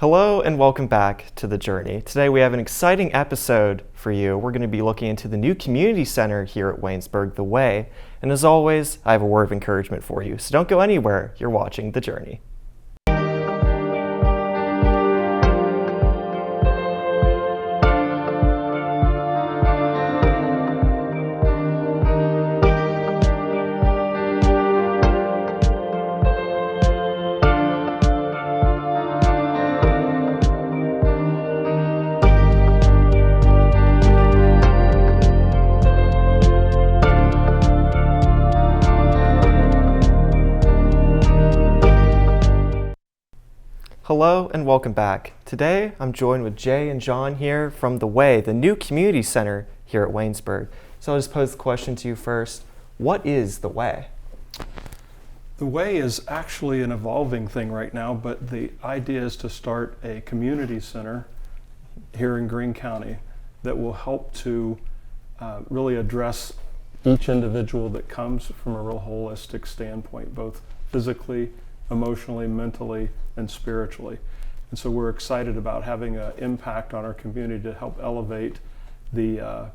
Hello and welcome back to The Journey. Today we have an exciting episode for you. We're going to be looking into the new community center here at Waynesburg, The Way. And as always, I have a word of encouragement for you. So don't go anywhere. You're watching The Journey. Hello and welcome back. Today I'm joined with Jay and John here from The Way, the new community center here at Waynesburg. So I'll just pose the question to you first. What is The Way? The Way is actually an evolving thing right now, but the idea is to start a community center here in Greene County that will help to really address each individual that comes from a real holistic standpoint, both physically, emotionally, mentally, and spiritually. And so we're excited about having an impact on our community to help elevate the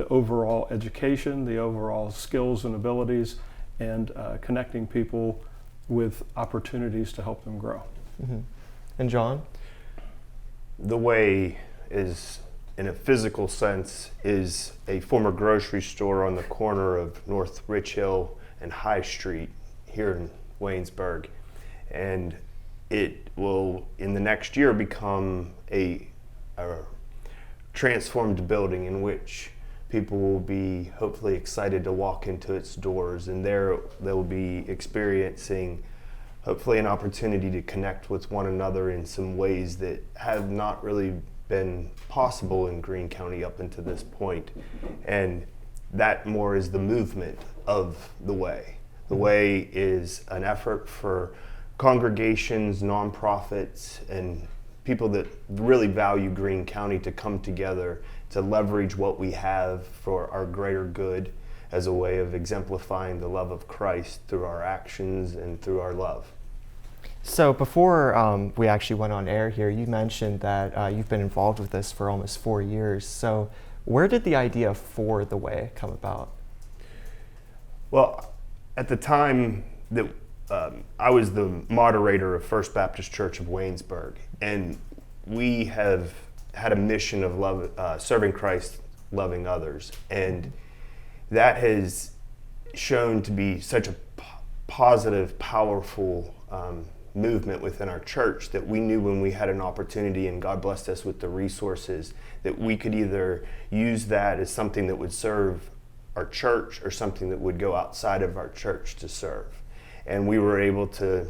overall education, the overall skills and abilities, and connecting people with opportunities to help them grow. Mm-hmm. And John? The Way is, in a physical sense, is a former grocery store on the corner of North Rich Hill and High Street here in Waynesburg. And it will, in the next year, become a transformed building in which people will be hopefully excited to walk into its doors, and there they will be experiencing hopefully an opportunity to connect with one another in some ways that have not really been possible in Greene County up until this point. And that more is the movement of The Way. The Way is an effort for congregations, nonprofits, and people that really value Greene County to come together to leverage what we have for our greater good as a way of exemplifying the love of Christ through our actions and through our love. So before we actually went on air here, you mentioned that you've been involved with this for almost 4 years. So where did the idea for The Way come about? Well, at the time that I was the moderator of First Baptist Church of Waynesburg, and we have had a mission of serving Christ, loving others, and that has shown to be such a positive, powerful movement within our church that we knew when we had an opportunity and God blessed us with the resources that we could either use that as something that would serve our church or something that would go outside of our church to serve. And we were able to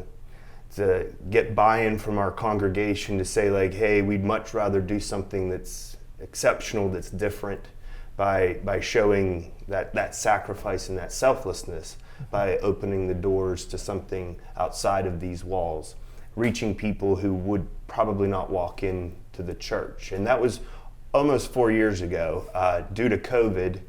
get buy-in from our congregation to say, like, hey, we'd much rather do something that's exceptional, that's different, by showing that sacrifice and that selflessness, by opening the doors to something outside of these walls, reaching people who would probably not walk into the church. And that was almost 4 years ago. Due to COVID,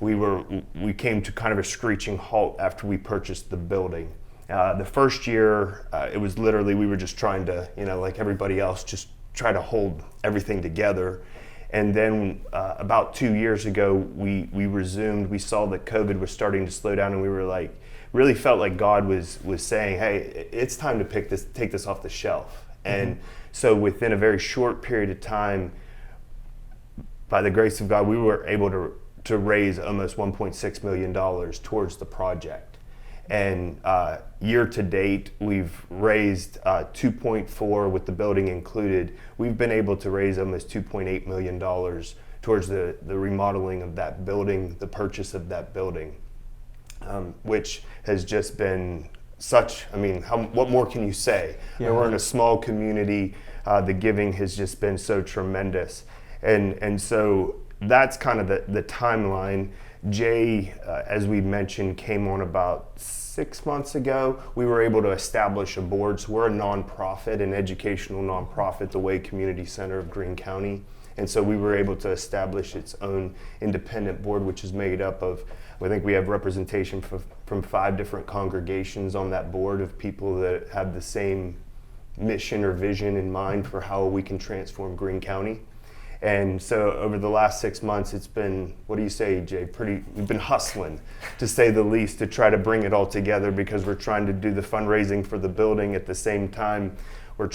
we came to kind of a screeching halt after we purchased the building. The first year, it was literally, we were just trying to, like everybody else, just try to hold everything together. And then about 2 years ago, we resumed. We saw that COVID was starting to slow down, and we were like, really felt like God was saying, hey, it's time to take this off the shelf. And so within a very short period of time, by the grace of God, we were able to raise almost $1.6 million towards the project. And year to date, we've raised 2.4 with the building included. We've been able to raise almost $2.8 million towards the remodeling of that building, the purchase of that building, which has just been such, what more can you say? Yeah. We're in a small community. The giving has just been so tremendous. And so that's kind of the timeline. Jay, as we mentioned, came on about 6 months ago. We were able to establish a board. So we're a nonprofit, an educational nonprofit, the Way Community Center of Greene County. And so we were able to establish its own independent board, which is made up of, I think we have representation from 5 different congregations on that board of people that have the same mission or vision in mind for how we can transform Greene County. And so over the last 6 months, it's been, what do you say, Jay? We've been hustling, to say the least, to try to bring it all together, because we're trying to do the fundraising for the building at the same time. We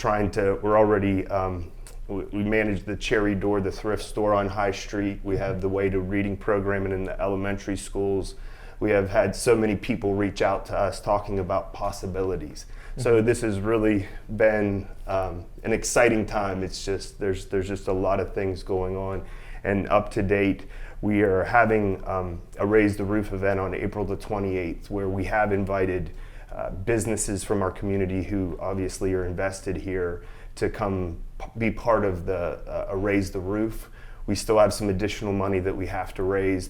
manage the Cherry Door, the thrift store on High Street. We have the Way to Reading programming in the elementary schools. We have had so many people reach out to us talking about possibilities. So this has really been an exciting time. It's just, there's just a lot of things going on. And up to date, we are having a Raise the Roof event on April the 28th, where we have invited businesses from our community who obviously are invested here to come be part of the Raise the Roof. We still have some additional money that we have to raise.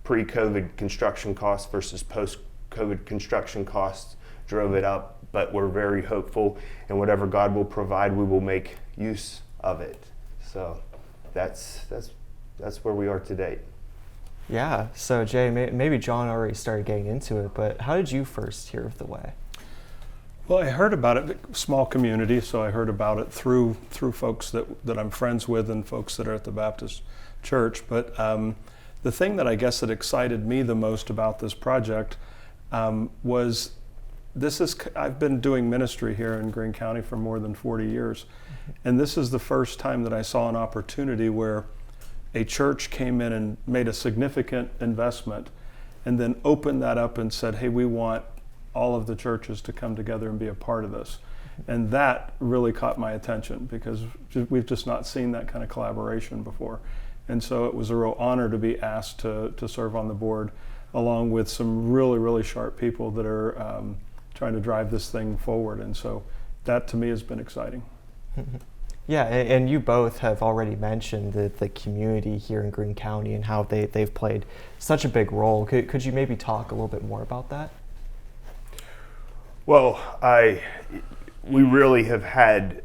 Pre-COVID construction costs versus post-COVID construction costs drove it up, but we're very hopeful, and whatever God will provide, we will make use of it. So that's where we are today. Yeah, so Jay, maybe John already started getting into it, but how did you first hear of the Way? Well, I heard about it, small community, so I heard about it through folks that I'm friends with and folks that are at the Baptist church. But the thing that I guess that excited me the most about this project was I've been doing ministry here in Greene County for more than 40 years. And this is the first time that I saw an opportunity where a church came in and made a significant investment and then opened that up and said, hey, we want all of the churches to come together and be a part of this. And that really caught my attention, because we've just not seen that kind of collaboration before. And so it was a real honor to be asked to serve on the board, along with some really, really sharp people that are trying to drive this thing forward. And so that to me has been exciting. Yeah, and you both have already mentioned the community here in Greene County and how they've played such a big role. Could you maybe talk a little bit more about that? Well, we really have had,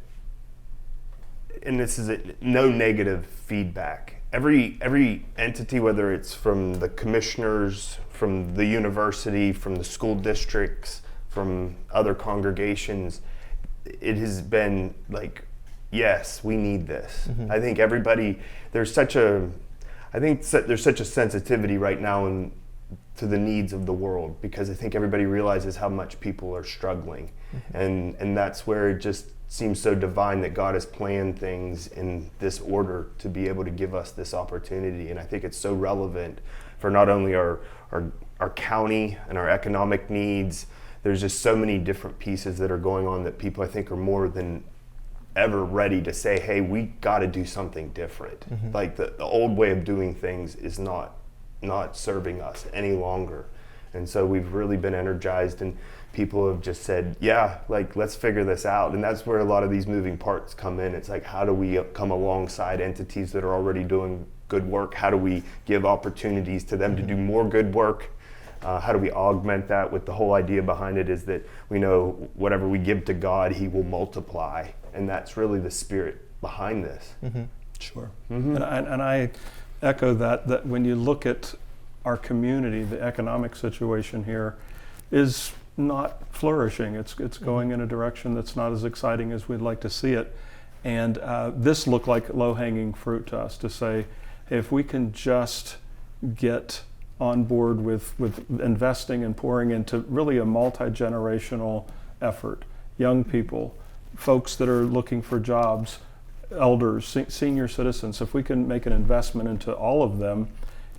and this is no negative feedback. Every entity, whether it's from the commissioners, from the university, from the school districts, from other congregations, it has been like, yes, we need this. Mm-hmm. I think there's such a sensitivity right now to the needs of the world, because I think everybody realizes how much people are struggling. Mm-hmm. And that's where it just seems so divine that God has planned things in this order to be able to give us this opportunity. And I think it's so relevant for not only our county and our economic needs. There's just so many different pieces that are going on that people, I think, are more than ever ready to say, hey, we got to do something different. Mm-hmm. Like the old way of doing things is not serving us any longer. And so we've really been energized, and people have just said, yeah, like, let's figure this out. And that's where a lot of these moving parts come in. It's like, how do we come alongside entities that are already doing good work? How do we give opportunities to them to do more good work? How do we augment that? With the whole idea behind it is that we know whatever we give to God, He will multiply. And that's really the spirit behind this. Mm-hmm. Sure. Mm-hmm. And I echo that when you look at our community, the economic situation here is not flourishing. It's going in a direction that's not as exciting as we'd like to see it. And this looked like low-hanging fruit to us, to say, hey, if we can just get on board with investing and pouring into really a multi-generational effort, young people, folks that are looking for jobs, elders, senior citizens, if we can make an investment into all of them,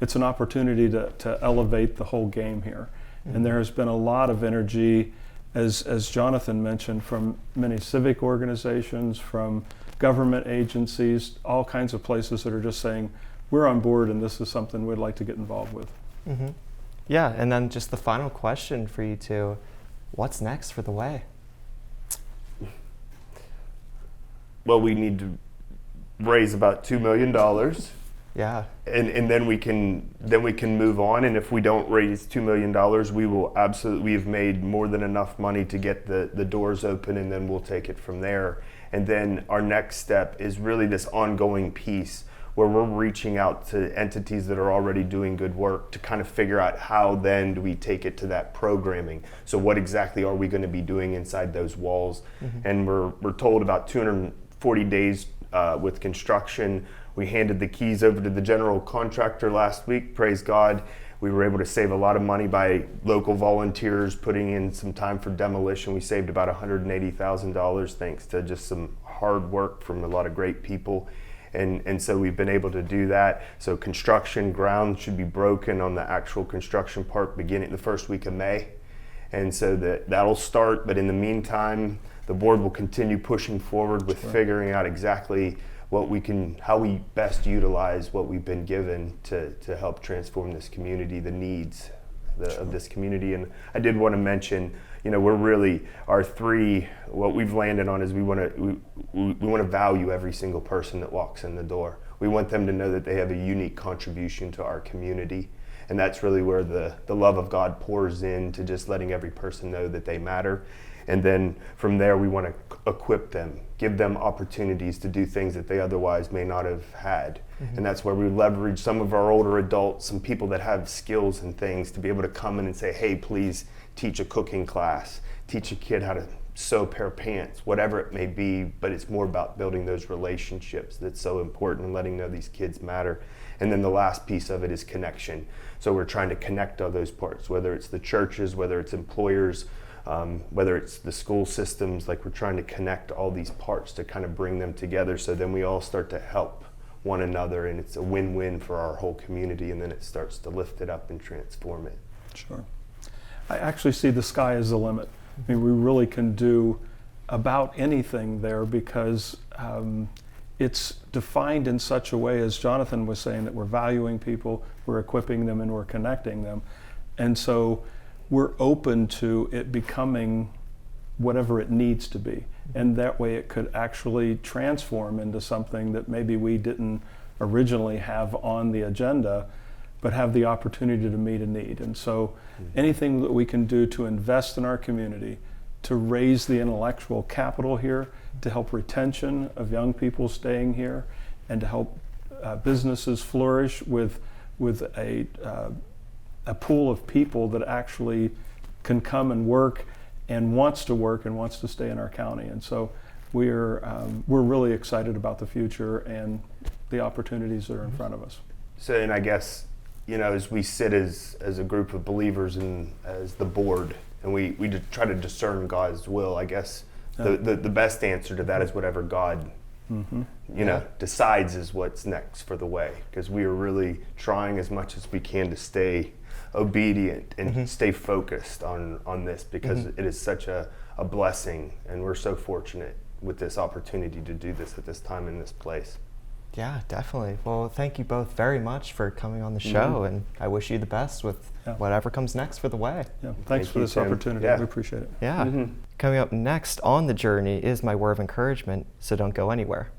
it's an opportunity to elevate the whole game here. Mm-hmm. And there has been a lot of energy, as Jonathan mentioned, from many civic organizations, from government agencies, all kinds of places that are just saying, we're on board and this is something we'd like to get involved with. Mm-hmm. Yeah, and then just the final question for you two, what's next for the Way? Well, we need to raise about $2 million. Yeah. And then we can move on. And if we don't raise $2 million, we have made more than enough money to get the doors open, and then we'll take it from there. And then our next step is really this ongoing piece where we're reaching out to entities that are already doing good work to kind of figure out how then do we take it to that programming. So what exactly are we going to be doing inside those walls? And we're told about 240 days with construction. We handed the keys over to the general contractor last week, praise God. We were able to save a lot of money by local volunteers putting in some time for demolition. We saved about $180,000 thanks to just some hard work from a lot of great people. And so we've been able to do that. So construction ground should be broken on the actual construction part beginning the first week of May. And so that'll start, but in the meantime, the board will continue pushing forward with figuring out exactly how we best utilize what we've been given to help transform this community, the needs of this community. And I did want to mention, we're really, what we've landed on is we want to value every single person that walks in the door. We want them to know that they have a unique contribution to our community. And that's really where the love of God pours into just letting every person know that they matter. And then from there, we want to equip them, give them opportunities to do things that they otherwise may not have had. And that's where we leverage some of our older adults, some people that have skills and things to be able to come in and say, hey, please teach a cooking class, teach a kid how to sew a pair of pants, whatever it may be. But it's more about building those relationships that's so important and letting know these kids matter. And then the last piece of it is connection. So we're trying to connect all those parts, whether it's the churches, whether it's employers, whether it's the school systems. Like, we're trying to connect all these parts to kind of bring them together, so then we all start to help one another, and it's a win-win for our whole community, and then it starts to lift it up and transform it. Sure. I actually see the sky as the limit. I mean, we really can do about anything there, because it's defined in such a way, as Jonathan was saying, that we're valuing people, we're equipping them, and we're connecting them. And so we're open to it becoming whatever it needs to be. And that way it could actually transform into something that maybe we didn't originally have on the agenda, but have the opportunity to meet a need. And so anything that we can do to invest in our community, to raise the intellectual capital here, to help retention of young people staying here, and to help businesses flourish with a pool of people that actually can come and work and wants to stay in our county. And so we're really excited about the future and the opportunities that are in front of us. So, and I guess, as we sit as a group of believers and as the board, and we try to discern God's will, I guess the best answer to that is whatever God decides is what's next for the way, because we are really trying as much as we can to stay obedient and stay focused on this, because it is such a blessing, and we're so fortunate with this opportunity to do this at this time in this place. Yeah, definitely. Well, thank you both very much for coming on the show, and I wish you the best with whatever comes next for the way. Yeah, thanks for this opportunity. We appreciate it. Yeah. Coming up next on the journey is my word of encouragement, so don't go anywhere.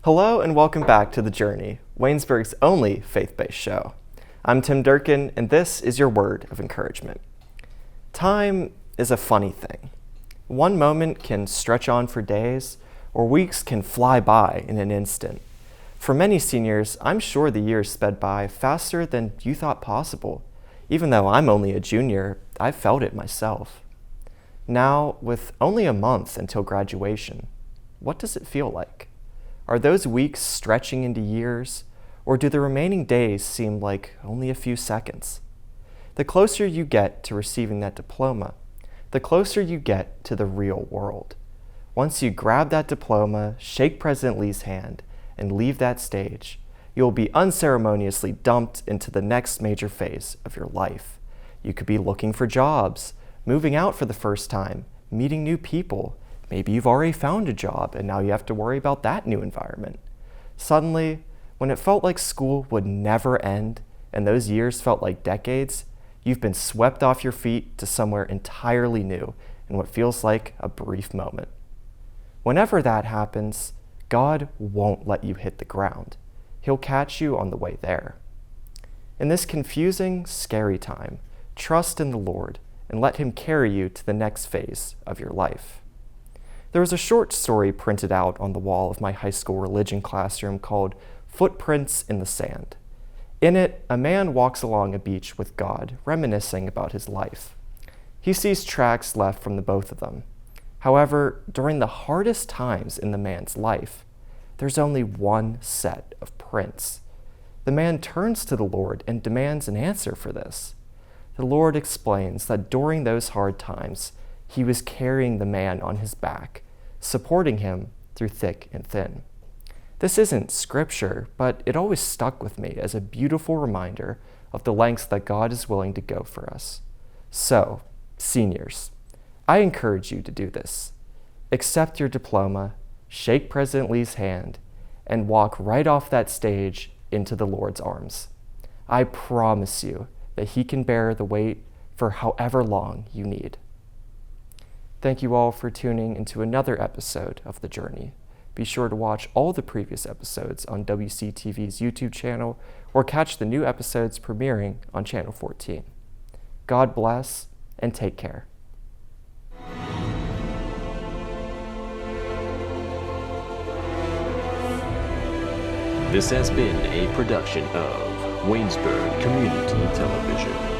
Hello and welcome back to The Journey, Waynesburg's only faith-based show. I'm Tim Durkin, and this is your word of encouragement. Time is a funny thing. One moment can stretch on for days, or weeks can fly by in an instant. For many seniors, I'm sure the years sped by faster than you thought possible. Even though I'm only a junior, I've felt it myself. Now, with only a month until graduation, what does it feel like? Are those weeks stretching into years, or do the remaining days seem like only a few seconds? The closer you get to receiving that diploma, the closer you get to the real world. Once you grab that diploma, shake President Lee's hand, and leave that stage, you will be unceremoniously dumped into the next major phase of your life. You could be looking for jobs, moving out for the first time, meeting new people. Maybe you've already found a job and now you have to worry about that new environment. Suddenly, when it felt like school would never end and those years felt like decades, you've been swept off your feet to somewhere entirely new in what feels like a brief moment. Whenever that happens, God won't let you hit the ground. He'll catch you on the way there. In this confusing, scary time, trust in the Lord and let Him carry you to the next phase of your life. There was a short story printed out on the wall of my high school religion classroom called Footprints in the Sand. In it, a man walks along a beach with God, reminiscing about his life. He sees tracks left from the both of them. However, during the hardest times in the man's life, there's only one set of prints. The man turns to the Lord and demands an answer for this. The Lord explains that during those hard times, He was carrying the man on His back, supporting him through thick and thin. This isn't scripture, but it always stuck with me as a beautiful reminder of the lengths that God is willing to go for us. So, seniors, I encourage you to do this. Accept your diploma, shake President Lee's hand, and walk right off that stage into the Lord's arms. I promise you that He can bear the weight for however long you need. Thank you all for tuning into another episode of The Journey. Be sure to watch all the previous episodes on WCTV's YouTube channel or catch the new episodes premiering on Channel 14. God bless and take care. This has been a production of Waynesburg Community Television.